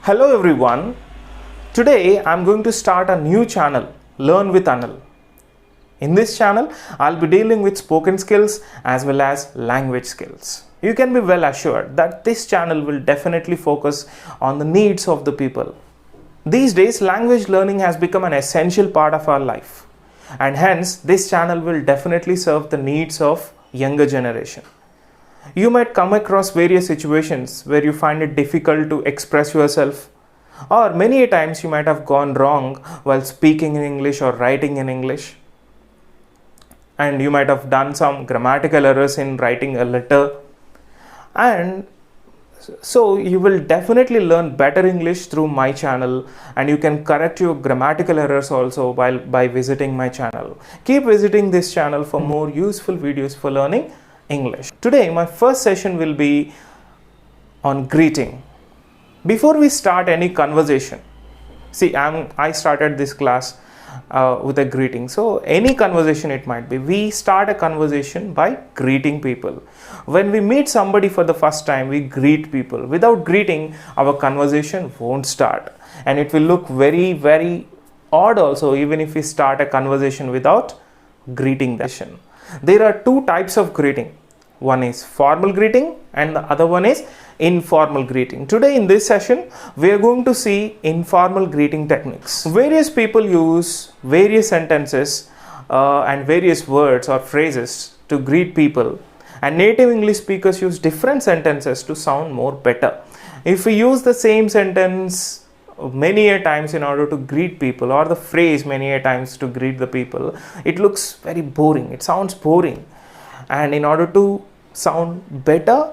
Hello everyone. Today I'm going to start a new channel, Learn with Anil. In this channel, I'll be dealing with spoken skills as well as language skills. You can be well assured that this channel will definitely focus on the needs of the people. These days, language learning has become an essential part of our life, and hence this channel will definitely serve the needs of younger generation. You might come across various situations where you find it difficult to express yourself, or many times you might have gone wrong while speaking in English or writing in English, and you might have done some grammatical errors in writing a letter, and so you will definitely learn better English through my channel, and you can correct your grammatical errors also by visiting my channel. Keep visiting this channel for more useful videos for learning English. Today my first session will be on greeting. Before we start any conversation, see, I started this class with a greeting. So any conversation it might be, we start a conversation by greeting people. When we meet somebody for the first time, we greet people. Without greeting, our conversation won't start, and it will look very, very odd also, even if we start a conversation without greeting the session. There are two types of greeting. One is formal greeting and the other one is informal greeting. Today in this session, we are going to see informal greeting techniques. Various people use various sentences and various words or phrases to greet people, and native English speakers use different sentences to sound more better. If we use the same sentence many a times in order to greet people, or the phrase many a times to greet the people, it looks very boring. It sounds boring. And in order to sound better,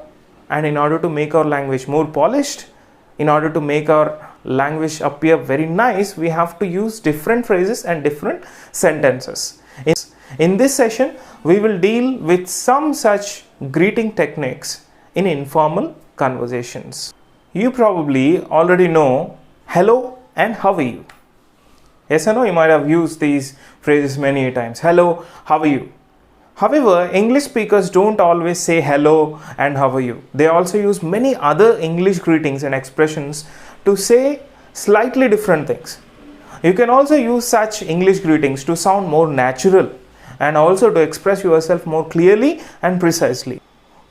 and in order to make our language more polished, in order to make our language appear very nice, we have to use different phrases and different sentences. In this session, we will deal with some such greeting techniques in informal conversations. You probably already know hello and how are you. Yes or no? You might have used these phrases many times. Hello, how are you? However, English speakers don't always say hello and how are you. They also use many other English greetings and expressions to say slightly different things. You can also use such English greetings to sound more natural and also to express yourself more clearly and precisely.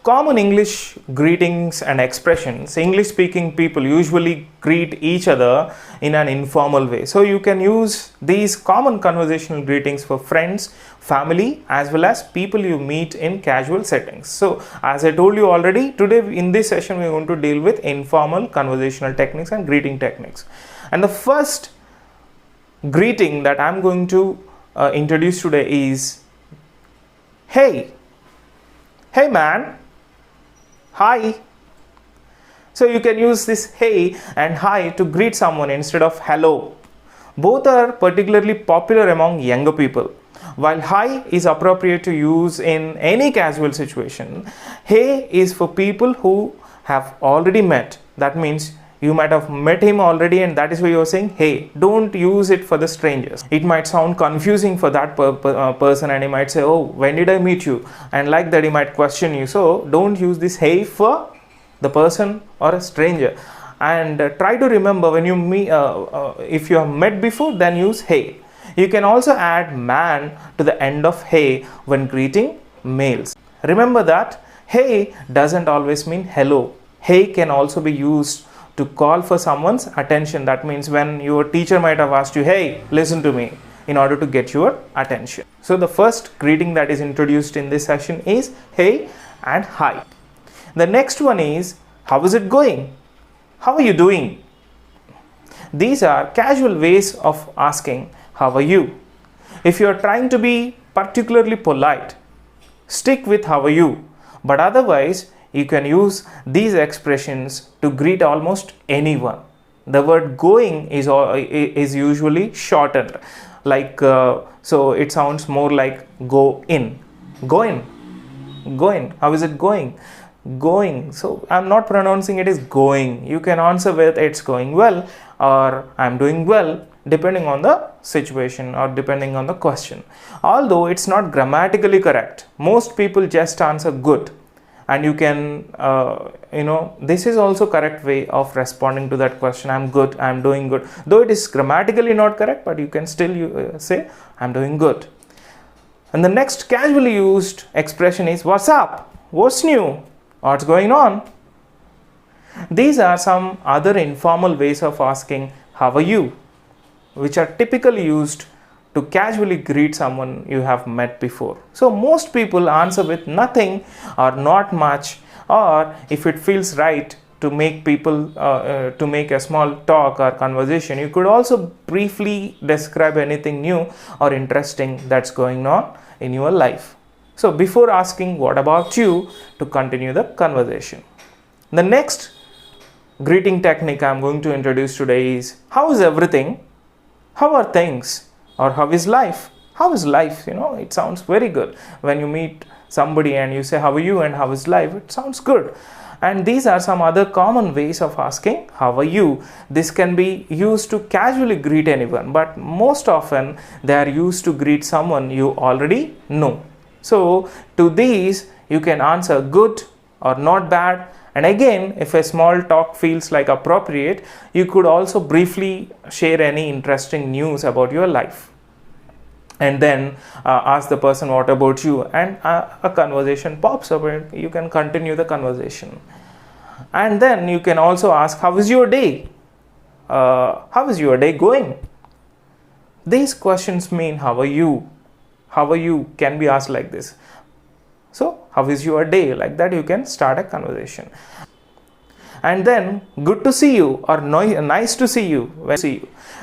Common English greetings and expressions, English speaking people usually greet each other in an informal way. So you can use these common conversational greetings for friends, family, as well as people you meet in casual settings. So as I told you already, today in this session we are going to deal with informal conversational techniques and greeting techniques. And the first greeting that I'm going to introduce today is hey. Hey man. Hi. So you can use this hey and hi to greet someone instead of hello. Both are particularly popular among younger people. While hi is appropriate to use in any casual situation, hey is for people who have already met. That means you might have met him already, and that is why you are saying hey. Don't use it for the strangers. It might sound confusing for that person, and he might say, oh, when did I meet you? And like that he might question you. So don't use this hey for the person or a stranger. And try to remember, when you meet, if you have met before, then use hey. You can also add man to the end of hey when greeting males. Remember that hey doesn't always mean hello. Hey can also be used to call for someone's attention. That means when your teacher might have asked you, hey, listen to me, in order to get your attention. So the first greeting that is introduced in this session is hey and hi. The next one is how is it going? How are you doing? These are casual ways of asking how are you. If you are trying to be particularly polite, stick with how are you. But otherwise, you can use these expressions to greet almost anyone. The word going is usually shortened, like so it sounds more like go in. Go in. Go in. How is it going? Going. So I'm not pronouncing it as going. You can answer with it's going well or I'm doing well, depending on the situation or depending on the question. Although it's not grammatically correct, most people just answer good. and you can this is also correct way of responding to that question. I'm good, I'm doing good, though it is grammatically not correct, but you can still say I'm doing good. And the next casually used expression is what's up, what's new, what's going on. These are some other informal ways of asking how are you, which are typically used to casually greet someone you have met before. So most people answer with nothing or not much, or if it feels right to make people to make a small talk or conversation, you could also briefly describe anything new or interesting that's going on in your life. So before asking what about you, to continue the conversation. The next greeting technique I'm going to introduce today is how is everything, how are things, or how is life. How is life? It sounds very good when you meet somebody and you say how are you and how is life. It sounds good. And these are some other common ways of asking how are you. This can be used to casually greet anyone, but most often they are used to greet someone you already know. So to these you can answer good or not bad. And again, if a small talk feels like appropriate, you could also briefly share any interesting news about your life. And then ask the person what about you, and a conversation pops up and you can continue the conversation. And then you can also ask how is your day, how is your day going. These questions mean how are you can be asked like this. So how is your day, like that you can start a conversation. And then good to see you or nice to see you.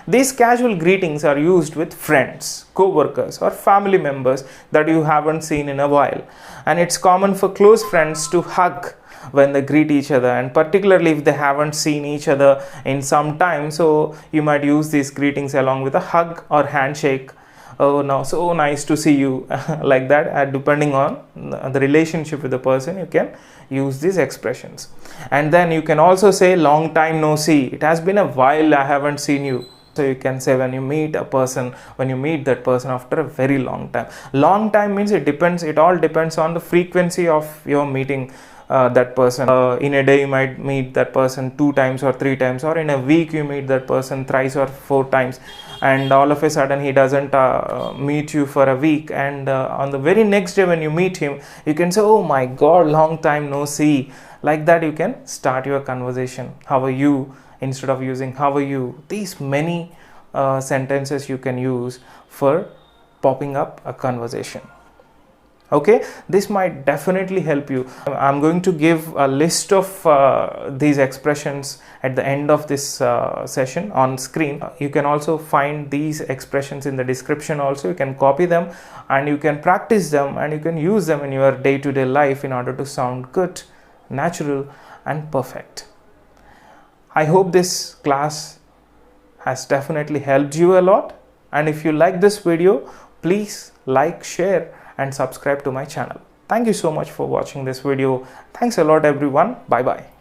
These casual greetings are used with friends, co-workers or family members that you haven't seen in a while. And it's common for close friends to hug when they greet each other, and particularly if they haven't seen each other in some time. So you might use these greetings along with a hug or handshake. Oh, no, so nice to see you, like that. Depending on the relationship with the person, you can use these expressions. And then you can also say long time no see. It has been a while I haven't seen you. So you can say when you meet that person after a very long time. Long time means it all depends on the frequency of your meeting that person. In a day you might meet that person 2 times or 3 times, or in a week you meet that person thrice or 4 times, and all of a sudden he doesn't meet you for a week, and on the very next day when you meet him, you can say, oh my god, long time no see. Like that you can start your conversation. How are you, instead of using how are you. These many sentences you can use for popping up a conversation. Okay, this might definitely help you. I'm going to give a list of these expressions at the end of this session on screen. You can also find these expressions in the description also. You can copy them and you can practice them, and you can use them in your day-to-day life in order to sound good, natural and perfect. I hope this class has definitely helped you a lot, and if you like this video, please like, share and subscribe to my channel. Thank you so much for watching this video. Thanks a lot everyone. Bye bye.